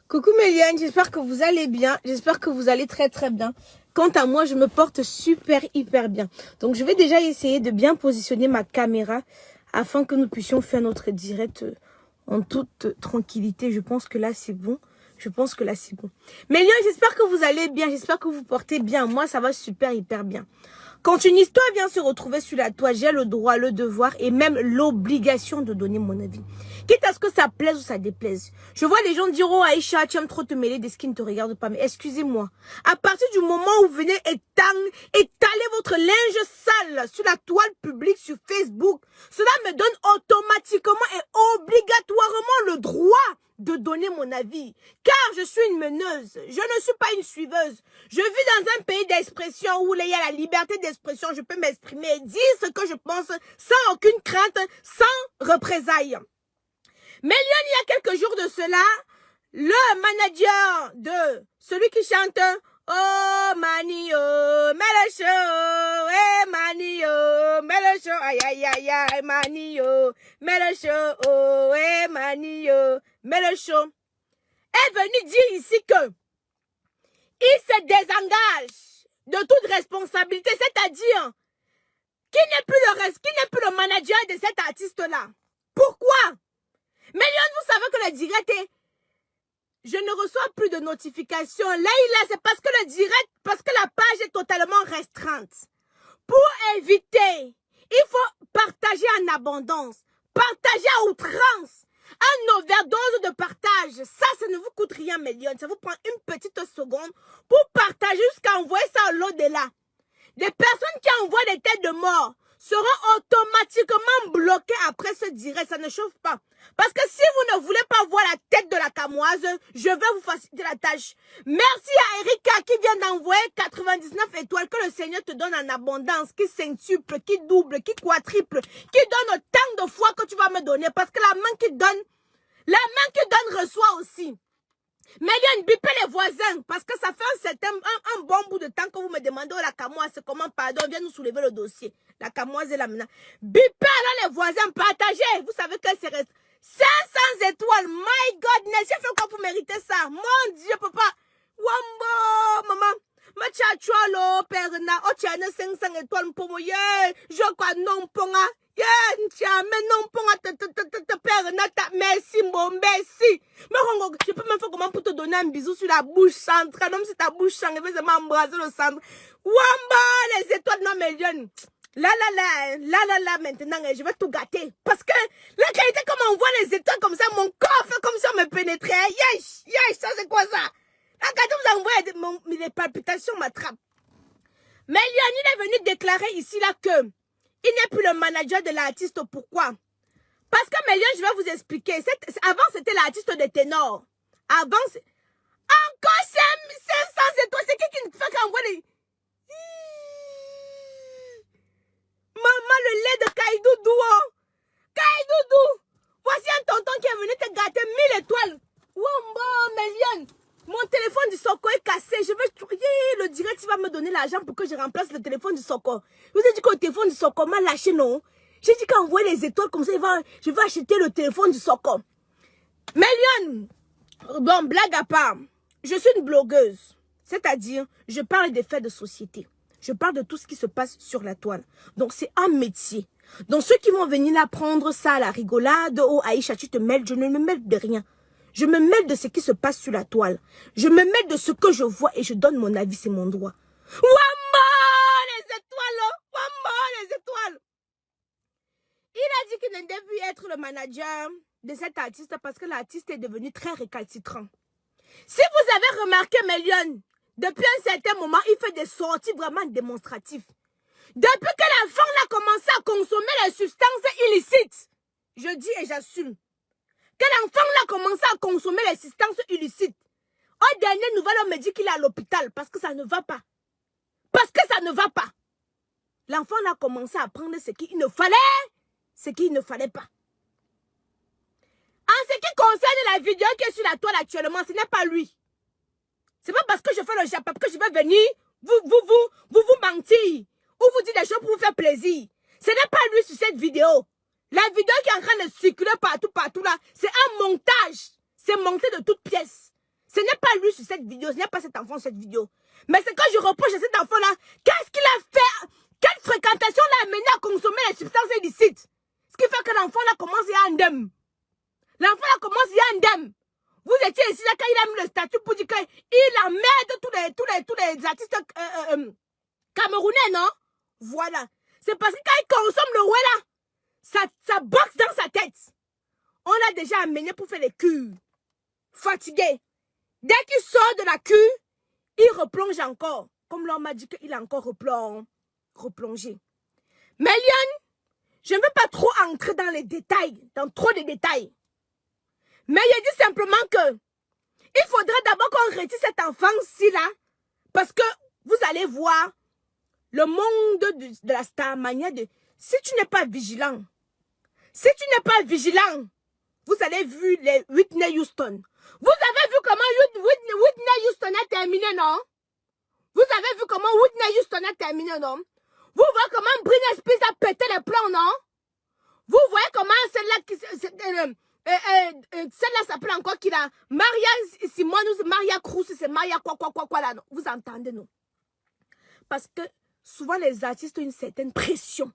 Coucou Méliane, j'espère que vous allez bien, j'espère que vous allez très très bien. Quant à moi, je me porte super hyper bien. Donc je vais déjà essayer de bien positionner ma caméra afin que nous puissions faire notre direct en toute tranquillité. Je pense que là c'est bon. Méliane, j'espère que vous allez bien, j'espère que vous portez bien. Moi ça va super hyper bien. Quand une histoire vient se retrouver sur la toile, j'ai le droit, le devoir et même l'obligation de donner mon avis. Quitte à ce que ça plaise ou ça déplaise. Je vois les gens dire, oh Aïcha, tu aimes trop te mêler de ce qui ne te regarde pas. Mais excusez-moi, à partir du moment où vous venez étaler votre linge sale sur la toile publique, sur Facebook, cela me donne automatiquement et obligatoirement le droit de donner mon avis. Car je suis une meneuse, je ne suis pas une suiveuse. Je vis dans un pays d'expression où il y a la liberté d'expression. Je peux m'exprimer et dire ce que je pense sans aucune crainte, sans représailles. Mais il y a quelques jours de cela, le manager de celui qui chante oh Mani oh, mais le show, eh Mani oh, mais le show, aïe aïe aïe aïe, Mani oh, mais le show, oh, eh Mani oh, mais le show, est venu dire ici que il se désengage de toute responsabilité, c'est-à-dire qui n'est plus le manager de cet artiste-là. Pourquoi? Mais vous savez que le direct est... Je ne reçois plus de notifications. Là, c'est parce que le direct, parce que la page est totalement restreinte. Pour éviter, il faut partager en abondance, partager à outrance, un overdose de partage. Ça ne vous coûte rien, Méliane. Ça vous prend une petite seconde pour partager jusqu'à envoyer ça à l'au-delà. Des personnes qui envoient des têtes de mort seront automatiquement bloquées après ce direct. Ça ne chauffe pas. Parce que si vous ne voulez pas voir la tête de la camoise, je vais vous faciliter la tâche. Merci à Erika qui vient d'envoyer 99 étoiles que le Seigneur te donne en abondance, qui centuple, qui double, qui quadruple, qui donne autant de fois que tu vas me donner. Parce que la main qui donne reçoit aussi. Méliane, bipez les voisins, parce que ça fait un bon bout de temps que vous me demandez, oh, la camoise, comment, pardon, viens nous soulever le dossier. La camoise est là maintenant. Bipez alors les voisins, partagez. Vous savez que c'est 500 étoiles. My goodness, j'ai fait quoi pour mériter ça? Mon Dieu, papa. Wambo, maman. Ma tchatchoualo, perna. Oh, tu as 500 étoiles pour moi. Je crois non, ponga. Mais non, ponga, perna. Merci, mon merci. Mais je peux même faire comment pour te donner un bisou sur la bouche centrale. Même si ta bouche centrale, je vais m'embrasser le centre. Wamba, les étoiles, non, Méliane. Là, maintenant, je vais tout gâter. Parce que la qualité, comme on voit les étoiles comme ça, mon corps fait comme si on me pénétrait. Yesh, ça c'est quoi ça? La qualité, vous envoyez les palpitations m'attrapent. Mais Lionel est venu déclarer ici, là, que il n'est plus le manager de l'artiste. Pourquoi? Parce que Méliane, je vais vous expliquer. Avant, c'était l'artiste de ténor. Avant, encore 500 étoiles. C'est qui fait qu'envoie les... Maman, le lait de Kaïdoudou. Oh. Kaïdoudou. Voici un tonton qui est venu te gâter 1000 étoiles. Wombo, Méliane. Mon téléphone du Soko est cassé. Je vais... Le direct, il va me donner l'argent pour que je remplace le téléphone du Soko. Je vous ai dit que le téléphone du Soko m'a lâché, non? J'ai dit qu'envoyer les étoiles comme ça, je vais acheter le téléphone du Soko. Méliane. Bon, blague à part. Je suis une blogueuse. C'est-à-dire, je parle des faits de société. Je parle de tout ce qui se passe sur la toile. Donc, c'est un métier. Donc, ceux qui vont venir là prendre ça à la rigolade, oh Aïcha, tu te mêles, je ne me mêle de rien. Je me mêle de ce qui se passe sur la toile. Je me mêle de ce que je vois et je donne mon avis, c'est mon droit. Wamba, les étoiles, Wamba, les étoiles. Il a dit qu'il ne devait plus être le manager de cet artiste parce que l'artiste est devenu très récalcitrant. Si vous avez remarqué, Méliane, depuis un certain moment, il fait des sorties vraiment démonstratives. Depuis que l'enfant a commencé à consommer les substances illicites, je dis et j'assume, que l'enfant a commencé à consommer les substances illicites, au dernier nouvelle, on me dit qu'il est à l'hôpital parce que ça ne va pas. Parce que ça ne va pas. L'enfant a commencé à prendre ce qu'il ne fallait, ce qu'il ne fallait pas. En ce qui concerne la vidéo qui est sur la toile actuellement, ce n'est pas lui. C'est pas parce que je fais le Japon que je vais venir vous mentir ou vous dire des choses pour vous faire plaisir. Ce n'est pas lui sur cette vidéo. La vidéo qui est en train de circuler partout là, c'est un montage. C'est monté de toutes pièces. pas lui sur cette vidéo, ce n'est pas cet enfant sur cette vidéo. Mais c'est quand je reproche à cet enfant-là, qu'est-ce qu'il a fait? Quelle fréquentation l'a amené à consommer les substances illicites? Ce qui fait que l'enfant là commence à y a indemne. L'enfant là commence à y a indemne. Vous étiez ici là quand il a mis le statut pour dire qu'il emmerde tous les artistes camerounais, non? Voilà. C'est parce que quand il consomme le ouais là, ça boxe dans sa tête. On l'a déjà amené pour faire les cures. Fatigué. Dès qu'il sort de la cure, il replonge encore. Comme l'homme m'a dit qu'il a encore replongé. Mais Lyon, je ne veux pas trop entrer dans les détails, dans trop de détails. Mais je dis simplement que il faudrait d'abord qu'on retire cet enfant-ci là, parce que vous allez voir le monde de la starmania de... Si tu n'es pas vigilant, vous avez vu les Whitney Houston. Vous avez vu comment Whitney Houston a terminé, non? Vous avez vu comment Whitney Houston a terminé, non? Vous voyez comment Britney Spears a pété les plombs, non? Vous voyez comment celle-là celle-là s'appelle encore qui a Maria Simone, Maria Cruz, c'est Maria quoi là, non? Vous entendez, non? Parce que souvent les artistes ont une certaine pression.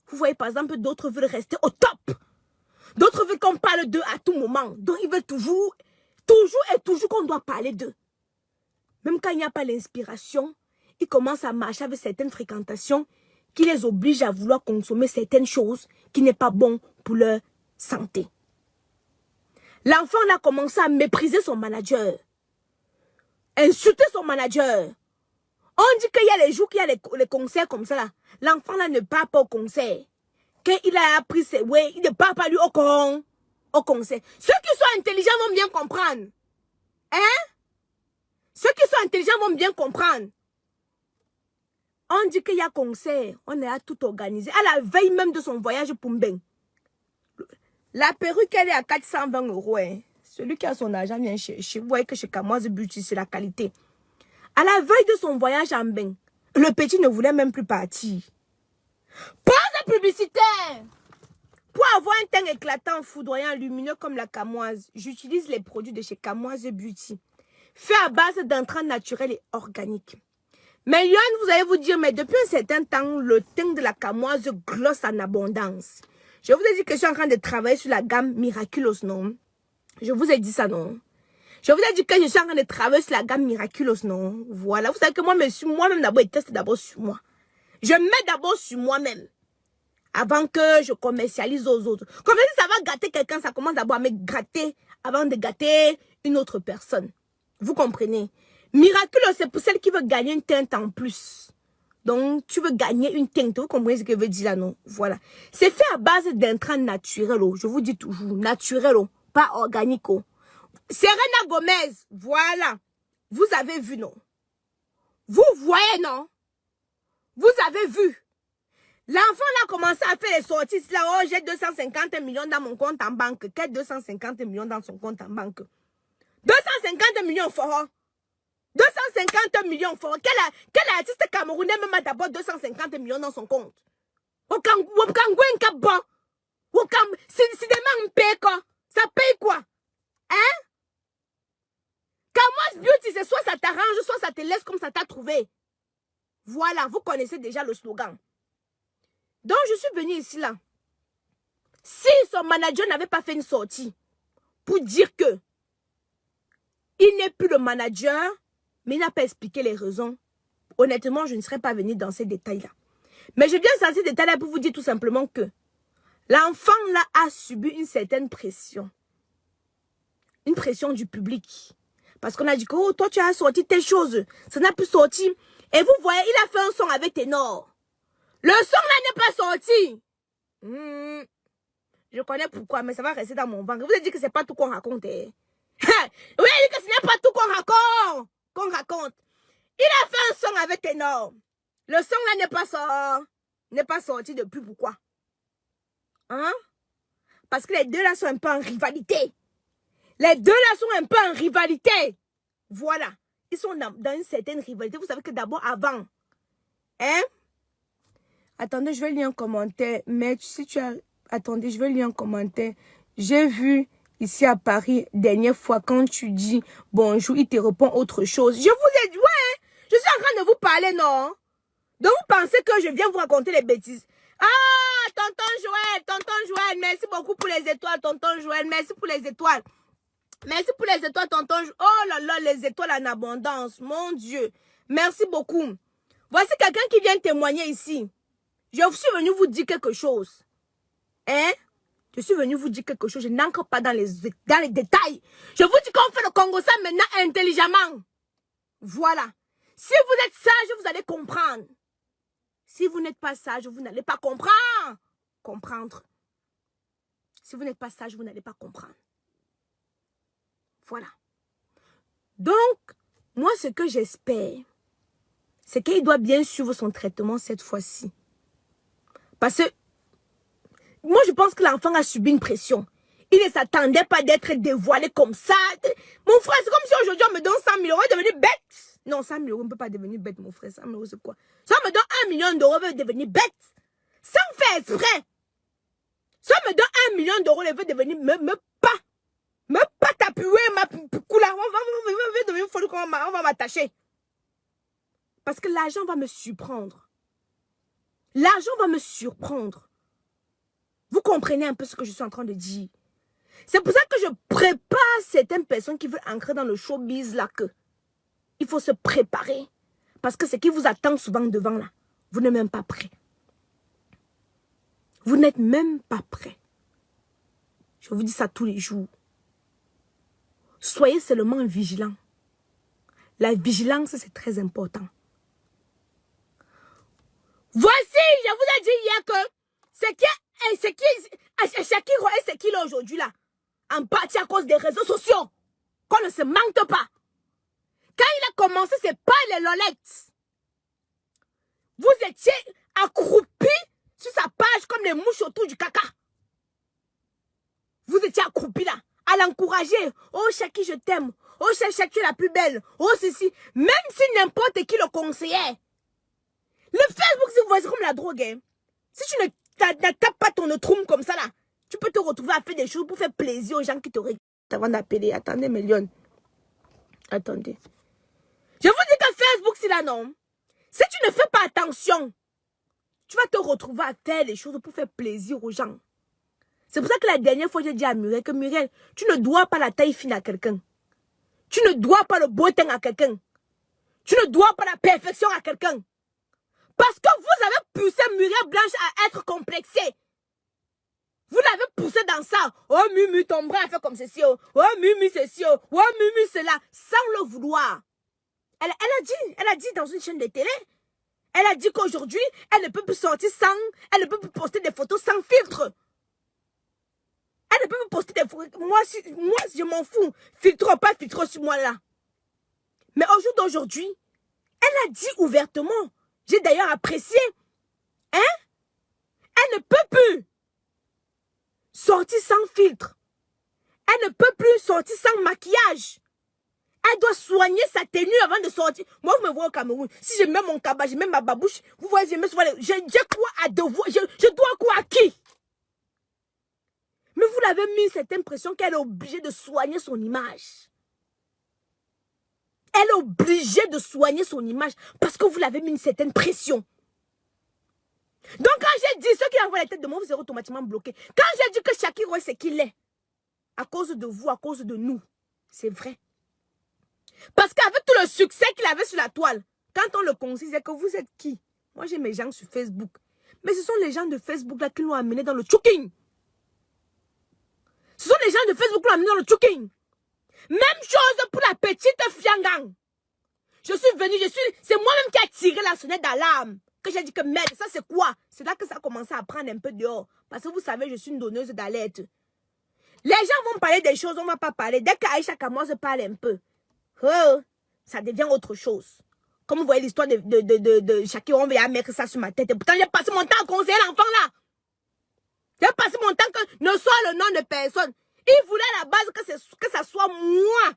Vous voyez par exemple, d'autres veulent rester au top. D'autres veulent qu'on parle d'eux à tout moment. Donc ils veulent toujours qu'on doit parler d'eux. Même quand il n'y a pas l'inspiration, ils commencent à marcher avec certaines fréquentations qui les obligent à vouloir consommer certaines choses qui n'est pas bon pour leur santé. L'enfant a commencé à mépriser son manager. Insulter son manager. On dit qu'il y a les jours qu'il y a les concerts comme ça là. L'enfant là ne part pas au concert. Quand il a appris ses ouais, il ne part pas lui au concert. Ceux qui sont intelligents vont bien comprendre. Hein? Ceux qui sont intelligents vont bien comprendre. On dit qu'il y a concert. On a tout organisé. À la veille même de son voyage pour Mbeng. La perruque, elle est à 420 €. Hein. Celui qui a son argent vient chercher. Vous voyez que chez Kamoise Beauty, c'est la qualité. À la veille de son voyage à Mbeng, le petit ne voulait même plus partir. Pas de publicitaire! Pour avoir un teint éclatant, foudroyant, lumineux comme la Kamoise, j'utilise les produits de chez Kamoise Beauty. Fait à base d'intrants naturels et organiques. Mais Yon, vous allez vous dire, mais depuis un certain temps, le teint de la Kamoise glosse en abondance. Je vous ai dit que je suis en train de travailler sur la gamme Miraculous, non? Je vous ai dit ça, non? Je vous ai dit que je suis en train de travailler sur la gamme Miraculous, non? Voilà, vous savez que moi-même d'abord, je teste d'abord sur moi. Je mets d'abord sur moi-même. Avant que je commercialise aux autres. Comme si ça va gâter quelqu'un, ça commence d'abord à me gratter avant de gâter une autre personne. Vous comprenez? Miraculous, c'est pour celle qui veut gagner une teinte en plus. Donc, tu veux gagner une teinte. Vous comprenez ce que je veux dire là, non? Voilà. C'est fait à base d'intrants naturels. Je vous dis toujours, naturel, pas organique. Serena Gomez, voilà. Vous avez vu, non? Vous voyez, non? Vous avez vu. L'enfant là a commencé à faire les sorties. Là, oh, j'ai 250 millions dans mon compte en banque. Quel 250 millions dans son compte en banque? 250 millions fort. 250 millions fort. Quel artiste camerounais même a d'abord 250 millions dans son compte? Si demain on paye quoi? Ça paye quoi? Hein? Kamoise Beauty, c'est soit ça t'arrange, soit ça te laisse comme ça t'a trouvé. Voilà, vous connaissez déjà le slogan. Donc, je suis venue ici là. Si son manager n'avait pas fait une sortie pour dire que il n'est plus le manager, mais il n'a pas expliqué les raisons, honnêtement, je ne serais pas venue dans ces détails-là. Mais je viens dans ces détails-là pour vous dire tout simplement que l'enfant là a subi une certaine pression. Une pression du public. Parce qu'on a dit que oh, toi tu as sorti tes choses. Ça n'a plus sorti. Et vous voyez, il a fait un son avec Ténor. Le son là n'est pas sorti. Je connais pourquoi, mais ça va rester dans mon ventre. Je vous ai dit que c'est pas tout qu'on raconte. Oui, que ce n'est pas tout qu'on raconte. Il a fait un son avec Ténor. Le son là n'est pas sorti depuis. Pourquoi? Hein? Parce que les deux là sont un peu en rivalité. Les deux là sont un peu en rivalité. Voilà. Ils sont dans une certaine rivalité. Vous savez que d'abord, avant. Hein? Attendez, je vais lire un commentaire. Mais si tu as... Attendez, je vais lire un commentaire. J'ai vu ici à Paris, dernière fois, quand tu dis bonjour, il te répond autre chose. Je vous ai dit, ouais, je suis en train de vous parler, non? Donc vous pensez que je viens vous raconter les bêtises? Ah, tonton Joël, merci beaucoup pour les étoiles, tonton Joël, merci pour les étoiles. Merci pour les étoiles, tonton Joël. Oh là là, les étoiles en abondance, mon Dieu. Merci beaucoup. Voici quelqu'un qui vient témoigner ici. Je suis venu vous dire quelque chose. Hein? Je suis venu vous dire quelque chose. Je n'entre pas dans les détails. Je vous dis qu'on fait le Congo ça maintenant intelligemment. Voilà. Si vous êtes sage, vous allez comprendre. Si vous n'êtes pas sage, vous n'allez pas comprendre. Si vous n'êtes pas sage, vous n'allez pas comprendre. Voilà. Donc, moi, ce que j'espère, c'est qu'il doit bien suivre son traitement cette fois-ci. Parce que, moi, je pense que l'enfant a subi une pression. Il ne s'attendait pas d'être dévoilé comme ça. Mon frère, c'est comme si aujourd'hui on me donne 100 000 euros, il est devenu bête. Non, 100 000 euros, on ne peut pas devenir bête, mon frère. 100 000 euros, c'est quoi? Ça me donne 1 million d'euros, il veut devenir bête. Sans faire exprès. Ça me donne 1 million d'euros, il veut devenir, me pas t'appuyer, ma couleur, on va devenir folle, on va m'attacher. Parce que l'argent va me surprendre. L'argent va me surprendre. Vous comprenez un peu ce que je suis en train de dire. C'est pour ça que je prépare certaines personnes qui veulent entrer dans le showbiz là que il faut se préparer. Parce que ce qui vous attend souvent devant là, vous n'êtes même pas prêt. Vous n'êtes même pas prêt. Je vous dis ça tous les jours. Soyez seulement vigilants. La vigilance, c'est très important. Voici, je vous ai dit hier que Shakiro et c'est qui là aujourd'hui là, en partie à cause des réseaux sociaux, qu'on ne se mente pas. Quand il a commencé, c'est pas les Lolettes. Vous étiez accroupis sur sa page comme les mouches autour du caca. Vous étiez accroupis là, à l'encourager. Oh Shaki, je t'aime. Oh Shaki, la plus belle. Oh ceci. Même si n'importe qui le conseillait. Le Facebook, si vous voyez, c'est comme la drogue. Hein. Si tu ne tapes pas ton troum comme ça là, tu peux te retrouver à faire des choses pour faire plaisir aux gens qui te regardent avant d'appeler. Attendez, Mélione. Attendez. Je vous dis que Facebook, c'est là, non. Si tu ne fais pas attention, tu vas te retrouver à faire des choses pour faire plaisir aux gens. C'est pour ça que la dernière fois, j'ai dit à Muriel que Muriel, tu ne dois pas la taille fine à quelqu'un. Tu ne dois pas le beau teint à quelqu'un. Tu ne dois pas la perfection à quelqu'un. Parce que vous avez poussé Muriel Blanche à être complexée. Vous l'avez poussé dans ça. Oh, Mimi, ton bras a fait comme ceci. Oh, Mimi, ceci. Oh, Mimi, cela. Sans le vouloir. Elle a dit dans une chaîne de télé. Elle a dit qu'aujourd'hui, elle ne peut plus sortir sans. Elle ne peut plus poster des photos sans filtre. Elle ne peut plus poster des photos. Moi, je m'en fous. Filtre pas filtre sur moi là. Mais au jour d'aujourd'hui, elle a dit ouvertement. J'ai d'ailleurs apprécié. Hein? Elle ne peut plus sortir sans filtre. Elle ne peut plus sortir sans maquillage. Elle doit soigner sa tenue avant de sortir. Moi, vous me voyez au Cameroun. Si je mets mon cabas, je mets ma babouche, vous voyez, je mets souvent j'ai quoi à devoir? Je dois quoi à qui? Mais vous l'avez mis cette impression qu'elle est obligée de soigner son image. Elle est obligée de soigner son image parce que vous l'avez mis une certaine pression. Donc quand j'ai dit, ceux qui envoient la tête de moi, vous serez automatiquement bloqués. Quand j'ai dit que Shakiro c'est qu'il est, à cause de vous, à cause de nous, c'est vrai. Parce qu'avec tout le succès qu'il avait sur la toile, quand on le conseille, que vous êtes qui? Moi j'ai mes gens sur Facebook. Mais ce sont les gens de Facebook là qui l'ont amené dans le choking. Ce sont les gens de Facebook qui l'ont amené dans le choking. Même chose pour la petite Fiangang. Je suis venue, c'est moi-même qui a tiré la sonnette d'alarme. Que j'ai dit que merde, ça c'est quoi? C'est là que ça a commencé à prendre un peu dehors. Parce que vous savez, je suis une donneuse d'alerte. Les gens vont parler des choses, on ne va pas parler. Dès qu'Aïcha commence à parler un peu, oh, ça devient autre chose. Comme vous voyez l'histoire de Shakiro, on va mettre ça sur ma tête. Et pourtant, j'ai passé mon temps à conseiller l'enfant là. J'ai passé mon temps que ne soit le nom de personne. Il voulait à la base que ça soit moi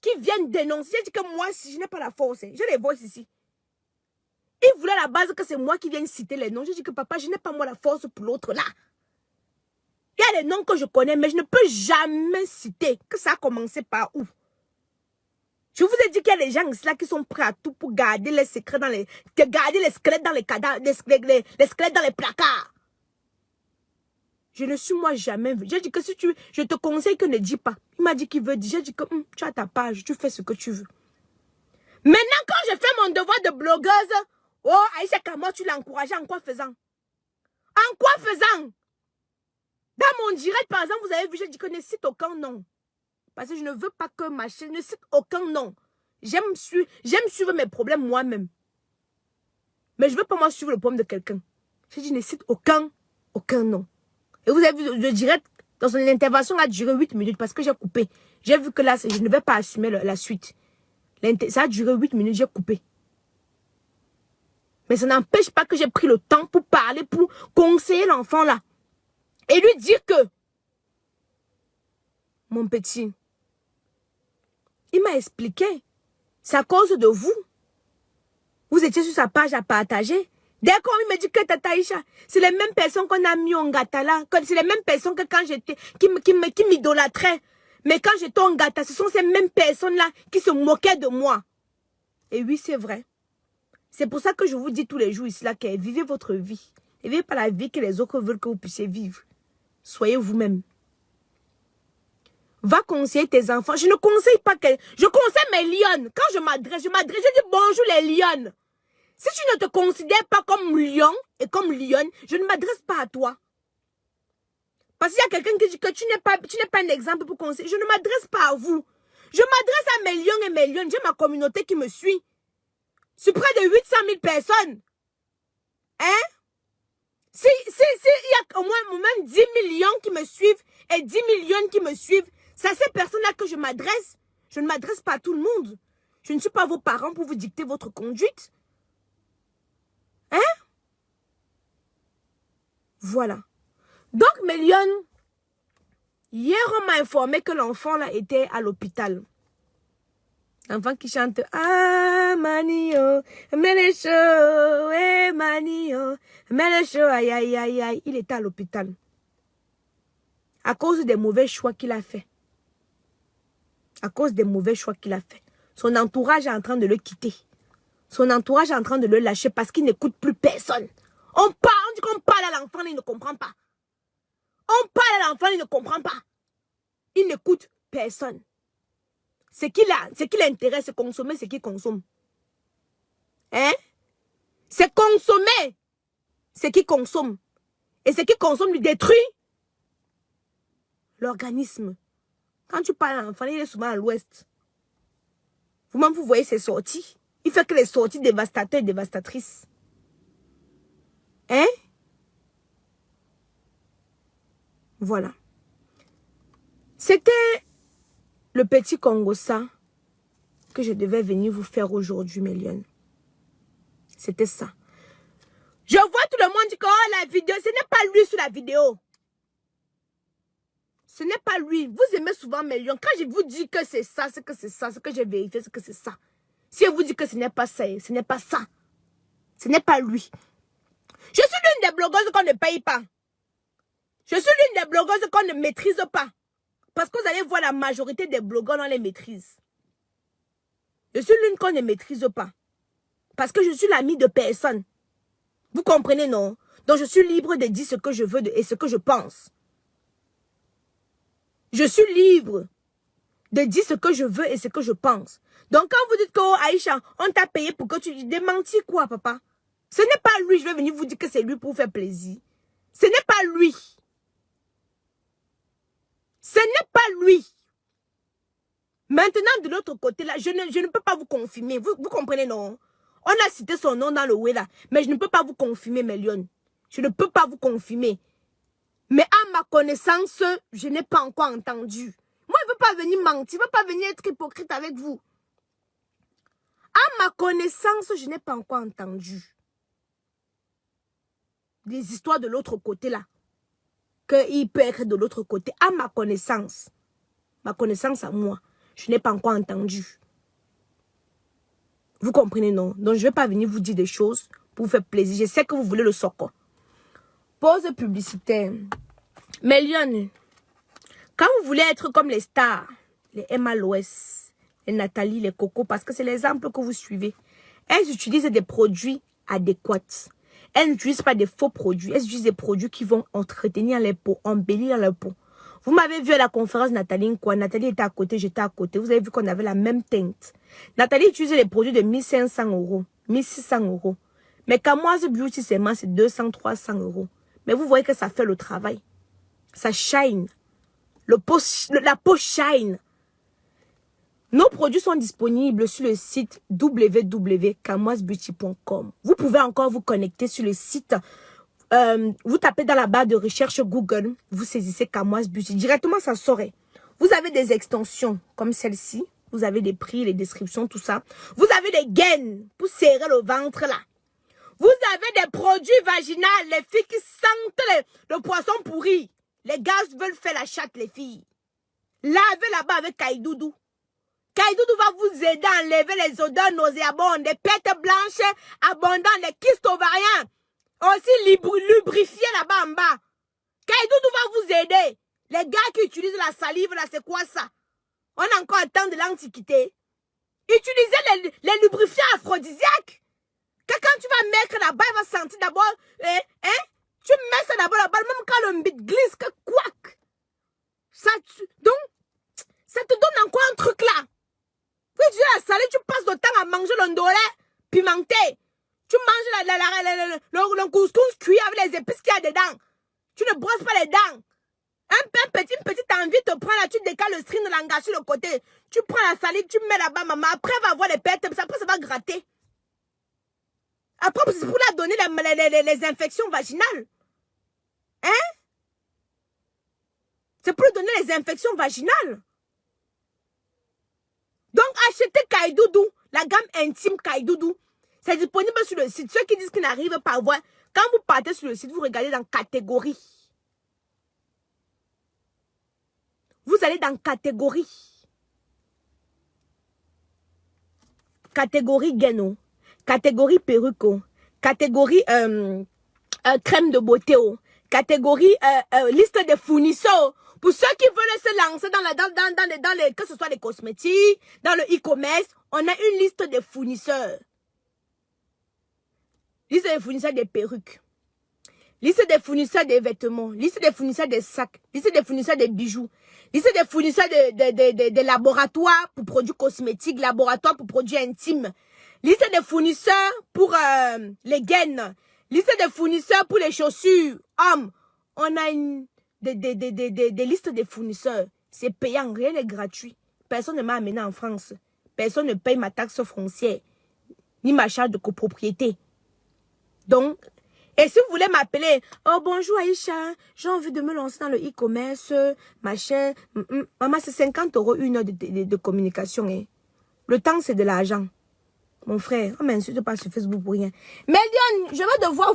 qui vienne dénoncer. J'ai dit que moi, si je n'ai pas la force, j'ai les voix ici. Il voulait à la base que c'est moi qui vienne citer les noms. J'ai dit que papa, je n'ai pas moi la force pour l'autre là. Il y a des noms que je connais, mais je ne peux jamais citer que ça a commencé par où. Je vous ai dit qu'il y a des gens là qui sont prêts à tout pour garder les secrets dans les... Garder les squelettes dans les cadavres, les squelettes dans les placards. Je ne suis moi jamais vu. J'ai dit que si tu... Je te conseille que ne dis pas. Il m'a dit qu'il veut dire. J'ai dit que tu as ta page, tu fais ce que tu veux. Maintenant, quand je fais mon devoir de blogueuse, oh, Aïcha Kama, tu l'as encouragé en quoi faisant? En quoi faisant? Dans mon direct, par exemple, vous avez vu, j'ai dit que ne cite aucun nom. Parce que je ne veux pas que ma chaîne ne cite aucun nom. J'aime suivre mes problèmes moi-même. Mais je ne veux pas moi suivre le problème de quelqu'un. J'ai dit ne cite aucun nom. Et vous avez vu, le direct, dans son intervention, a duré 8 minutes parce que j'ai coupé. J'ai vu que là, je ne vais pas assumer la suite. Ça a duré 8 minutes, j'ai coupé. Mais ça n'empêche pas que j'ai pris le temps pour parler, pour conseiller l'enfant là. Et lui dire que, mon petit, il m'a expliqué, c'est à cause de vous. Vous étiez sur sa page à partager. Dès qu'on me dit que Tata Aïcha, c'est les mêmes personnes qu'on a mis en gâta là. C'est les mêmes personnes que quand j'étais, qui m'idolâtraient. Mais quand j'étais en gâta, ce sont ces mêmes personnes là qui se moquaient de moi. Et oui, c'est vrai. C'est pour ça que je vous dis tous les jours ici là, que vivez votre vie. Et vivez pas la vie que les autres veulent que vous puissiez vivre. Soyez vous-même. Va conseiller tes enfants. Je ne conseille pas que... Je conseille mes lionnes. Quand je m'adresse, je dis bonjour les lionnes. Si tu ne te considères pas comme lion et comme lionne, je ne m'adresse pas à toi. Parce qu'il y a quelqu'un qui dit que tu n'es pas un exemple pour conseiller. Je ne m'adresse pas à vous. Je m'adresse à mes lions et mes lionnes. J'ai ma communauté qui me suit. C'est près de 800 000 personnes. Hein? Si il y a au moins 10 millions qui me suivent et 10 millions qui me suivent, c'est à ces personnes-là que je m'adresse. Je ne m'adresse pas à tout le monde. Je ne suis pas vos parents pour vous dicter votre conduite. Hein? Voilà. Donc, mes lions, hier, on m'a informé que l'enfant là était à l'hôpital. L'enfant qui chante « Ah, Manio, Mélécho, eh, Manio, Mélécho, aïe, aïe, aïe, aïe. » Il était à l'hôpital. À cause des mauvais choix qu'il a fait. À cause des mauvais choix qu'il a fait. Son entourage est en train de le quitter. Son entourage est en train de le lâcher parce qu'il n'écoute plus personne. On dit qu'on parle à l'enfant, il ne comprend pas. On parle à l'enfant, il ne comprend pas. Il n'écoute personne. Ce qui l'intéresse, c'est consommer ce qu'il consomme. Hein? C'est consommer ce qu'il consomme. Et ce qu'il consomme lui détruit l'organisme. Quand tu parles à l'enfant, il est souvent à l'ouest. Vous-même, vous voyez ses sorties. Il fait que les sorties dévastateurs et dévastatrices. Hein? Voilà. C'était le petit Congossa que je devais venir vous faire aujourd'hui, mes lions. C'était ça. Je vois tout le monde dire que oh, la vidéo, ce n'est pas lui sur la vidéo. Ce n'est pas lui. Vous aimez souvent mes lions. Quand je vous dis que c'est ça, c'est que c'est ça. Ce que j'ai vérifié, c'est que c'est ça. Si je vous dis que ce n'est pas ça, ce n'est pas ça. Ce n'est pas lui. Je suis l'une des blogueuses qu'on ne paye pas. Je suis l'une des blogueuses qu'on ne maîtrise pas. Parce que vous allez voir la majorité des blogueurs, on les maîtrise. Je suis l'une qu'on ne maîtrise pas. Parce que je suis l'amie de personne. Vous comprenez, non? Donc je suis libre de dire ce que je veux et ce que je pense. Je suis libre de dire ce que je veux et ce que je pense. Donc quand vous dites que oh, Aïcha, on t'a payé pour que tu démentis quoi, papa? Ce n'est pas lui, je vais venir vous dire que c'est lui pour vous faire plaisir. Ce n'est pas lui. Ce n'est pas lui. Maintenant, de l'autre côté, là, je ne peux pas vous confirmer. Vous comprenez, non? On a cité son nom dans le way, là. Mais je ne peux pas vous confirmer, mes lions. Je ne peux pas vous confirmer. Mais à ma connaissance, je n'ai pas encore entendu. Moi, je ne veux pas venir mentir. Je ne veux pas venir être hypocrite avec vous. À ma connaissance, je n'ai pas encore entendu des histoires de l'autre côté, là. Qu'il peut être de l'autre côté. À ma connaissance à moi, je n'ai pas encore entendu. Vous comprenez, non? Donc, je ne vais pas venir vous dire des choses pour vous faire plaisir. Je sais que vous voulez le soco. Pause publicitaire. Mais Lyon, quand vous voulez être comme les stars, les Emma Loès, les Nathalie, les Coco, parce que c'est l'exemple que vous suivez, elles utilisent des produits adéquats. Elles n'utilisent pas des faux produits. Elles utilisent des produits qui vont entretenir les peaux, embellir les peaux. Vous m'avez vu à la conférence Nathalie quoi. Nathalie était à côté, j'étais à côté. Vous avez vu qu'on avait la même teinte. Nathalie utilisait les produits de 1500 €, 1600 €. Mais Kamoise Beauty, c'est 200, 300 €. Mais vous voyez que ça fait le travail. Ça shine. La peau shine. Nos produits sont disponibles sur le site www.kamoisebeauty.com. Vous pouvez encore vous connecter sur le site. Vous tapez dans la barre de recherche Google, vous saisissez Kamoise Beauty. Directement, ça sort. Vous avez des extensions comme celle-ci. Vous avez des prix, les descriptions, tout ça. Vous avez des gaines pour serrer le ventre là. Vous avez des produits vaginaux, les filles qui sentent le poisson pourri. Les gars veulent faire la chatte, les filles. Lavez là-bas avec Kaidoudou. Kaidoudou va vous aider à enlever les odeurs nauséabondes, des pètes blanches abondantes, des kystes ovariens. Aussi lubrifier là-bas en bas. Kaidoudou va vous aider. Les gars qui utilisent la salive là, c'est quoi ça? On a encore un temps de l'Antiquité. Utilisez les lubrifiants aphrodisiaques. Que quand tu vas mettre là-bas, il va sentir d'abord, tu mets ça d'abord là-bas, même quand le bit glisse, que quack. Donc, ça te donne encore un truc là. Puis tu as la salée, tu passes le temps à manger l'ondolé pimenté. Tu manges le couscous cuit avec les épices qu'il y a dedans. Tu ne brosses pas les dents. Une petite envie te prend là, tu décales le string de l'anga sur le côté. Tu prends la salive, tu mets là-bas, maman. Après, elle va avoir les pertes, après, ça va gratter. Après, c'est pour la donner les infections vaginales. Hein? C'est pour lui donner les infections vaginales. Donc, achetez Kaidoudou, la gamme intime Kaidoudou. C'est disponible sur le site. Ceux qui disent qu'ils n'arrivent pas à voir, quand vous partez sur le site, vous regardez dans catégorie. Vous allez dans catégorie. Catégorie Guéno. Catégorie perruque. Catégorie crème de beauté. Catégorie liste de fournisseurs. Pour ceux qui veulent se lancer dans les que ce soit les cosmétiques, dans le e-commerce, on a une liste de fournisseurs. Liste des fournisseurs des perruques. Liste des fournisseurs des vêtements. Liste des fournisseurs des sacs. Liste des fournisseurs des bijoux. Liste des fournisseurs des laboratoires pour produits cosmétiques, laboratoires pour produits intimes. Liste des fournisseurs pour les gaines. Liste des fournisseurs pour les chaussures. Hommes, on a des listes de fournisseurs. C'est payant, rien n'est gratuit. Personne ne m'a amené en France. Personne ne paye ma taxe foncière, ni ma charge de copropriété. Donc, et si vous voulez m'appeler, oh bonjour Aïcha, j'ai envie de me lancer dans le e-commerce, machin. Maman, c'est 50 € une heure de communication. Hein. Le temps, c'est de l'argent. Mon frère, on m'insulte pas sur Facebook pour rien. Mélion, je vais devoir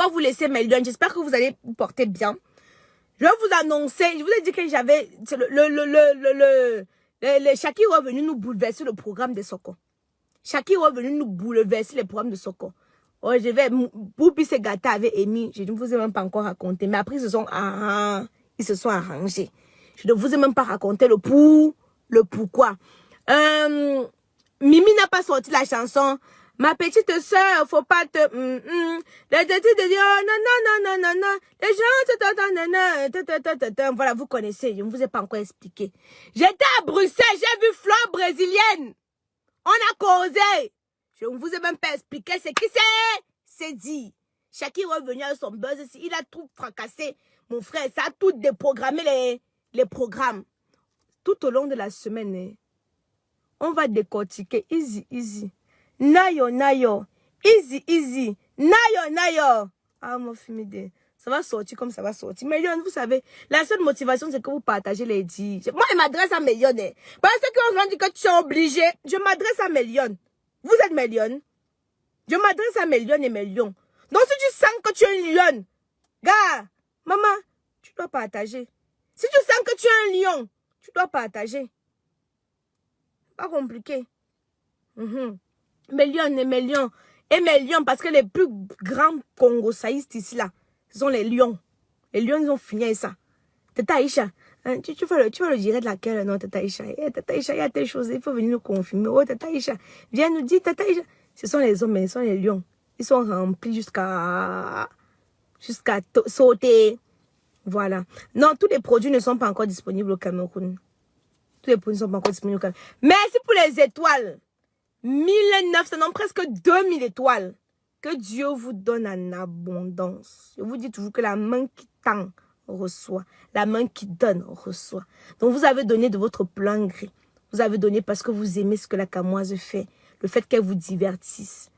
vous laisser, Mélion. J'espère que vous allez vous porter bien. Je vais vous annoncer, je vous ai dit que j'avais, le Shakiro est venu nous bouleverser le programme de Soko. Shakiro est venu nous bouleverser le programme de Soko. Oh, Boubi se gâter avec Amy. Je ne vous ai même pas encore raconté. Mais après, ils se sont arrangés. Je ne vous ai même pas raconté le pourquoi. Mimi n'a pas sorti la chanson. Ma petite soeur, faut pas te... Les tétis de Dieu, non. Les gens, voilà, vous connaissez. Je ne vous ai pas encore expliqué. J'étais à Bruxelles, j'ai vu Fleur brésilienne. On a causé. Je ne vous ai même pas expliqué ce qui c'est dit. Shakira est venu avec son buzz ici. Il a tout fracassé. Mon frère, ça a tout déprogrammé les programmes. Tout au long de la semaine, on va décortiquer. Easy. Nayo. Easy. Nayo. Ah, mon fumide. Ça va sortir comme ça va sortir. Mélion, vous savez, la seule motivation, c'est que vous partagez les dits. Moi, je m'adresse à Mélion. Parce que on dit que tu es obligé, je m'adresse à Mélion. Vous êtes Mélion. Je m'adresse à Mélion et Mélion. Donc, si tu sens que tu es un lion, gars, maman, tu dois partager. Si tu sens que tu es un lion, tu dois partager. Pas compliqué. Mélion et Mélion. Et Mélion, parce que les plus grands congosaïstes ici, là, ce sont les lions. Les lions, ils ont fini avec ça. Tata Aïcha, hein, tu vas le dire de laquelle, non, Tata Aïcha. Tata Aïcha, il y a telle chose, il faut venir nous confirmer. Oh, Tata Aïcha, viens nous dire, Tata Aïcha. Ce sont les hommes, mais ce sont les lions. Ils sont remplis jusqu'à sauter. Voilà. Non, tous les produits ne sont pas encore disponibles au Cameroun. Tous les produits ne sont pas encore disponibles au Cameroun. Merci pour les étoiles. 1900, non, presque 2000 étoiles. Que Dieu vous donne en abondance. Je vous dis toujours que la main qui tend reçoit. La main qui donne reçoit. Donc vous avez donné de votre plein gré. Vous avez donné parce que vous aimez ce que la camoise fait. Le fait qu'elle vous divertisse.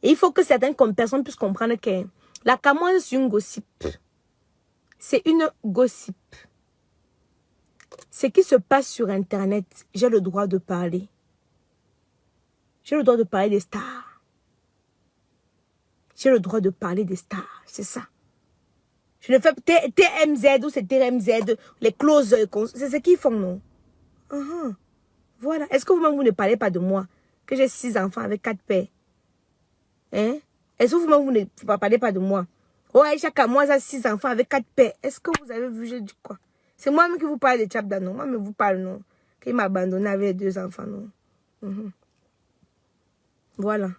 Et il faut que certaines personnes puissent comprendre que la camoise, c'est une gossip. C'est une gossip. Ce qui se passe sur Internet, j'ai le droit de parler. J'ai le droit de parler des stars. J'ai le droit de parler des stars, c'est ça. Je ne fais TMZ ou c'est TMZ, les clauses, c'est ce qu'ils font, non? Voilà. Est-ce que vous-même, vous ne parlez pas de moi? Que j'ai 6 enfants avec 4 pères. Hein? Est-ce que vous-même, vous ne parlez pas de moi? Oh, chaque mois, j'ai 6 enfants avec 4 pères. Est-ce que vous avez vu, je dis quoi? C'est moi-même qui vous parle de Tchabda, non? Moi, mais vous parle, non? Qu'il m'a abandonné avec 2 enfants, non? Voilà.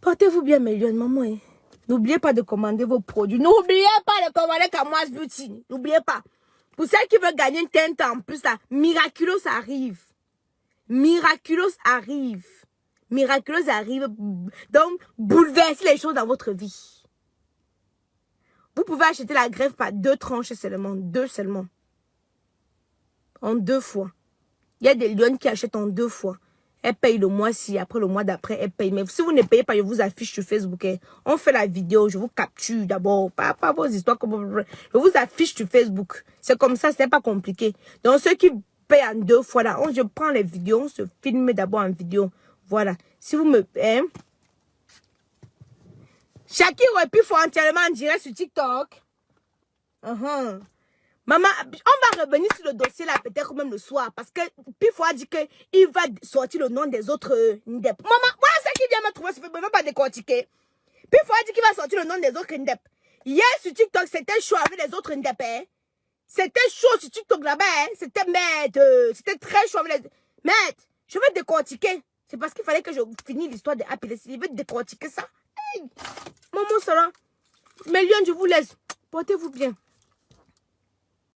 Portez-vous bien, mes lions, maman. Hein? N'oubliez pas de commander vos produits. N'oubliez pas de commander Camoise Beauty. N'oubliez pas. Pour celles qui veulent gagner une teinte en plus, là, Miraculous arrive. Miraculous arrive. Miraculous arrive. Donc, bouleverser les choses dans votre vie. Vous pouvez acheter la greffe par 2 tranches seulement. 2 seulement. En 2 fois. Il y a des lions qui achètent en 2 fois. Elle paye le mois-ci, après le mois d'après, elle paye. Mais si vous ne payez pas, je vous affiche sur Facebook. Hein. On fait la vidéo, je vous capture d'abord. Pas vos histoires. Je vous affiche sur Facebook. C'est comme ça, c'est pas compliqué. Donc, ceux qui payent en 2 fois, là, je prends les vidéos, on se filme d'abord en vidéo. Voilà. Si vous me... Hein? Shakir aurait pu faire entièrement en direct sur TikTok. Maman, on va revenir sur le dossier là, peut-être même le soir. Parce que Pifo a dit qu'il va sortir le nom des autres Ndep. Maman, voilà ce qui vient me trouver, je ne veux pas décortiquer. Pifo a dit qu'il va sortir le nom des autres Ndep. Hier sur TikTok, c'était chaud avec les autres Ndep. Hein? C'était chaud sur TikTok là-bas. Hein? C'était c'était très chaud avec les... Maître, je veux décortiquer. C'est parce qu'il fallait que je finisse l'histoire de Happy. Je veux décortiquer ça. Hey. Maman, ça là. Mais lions, je vous laisse. Portez-vous bien.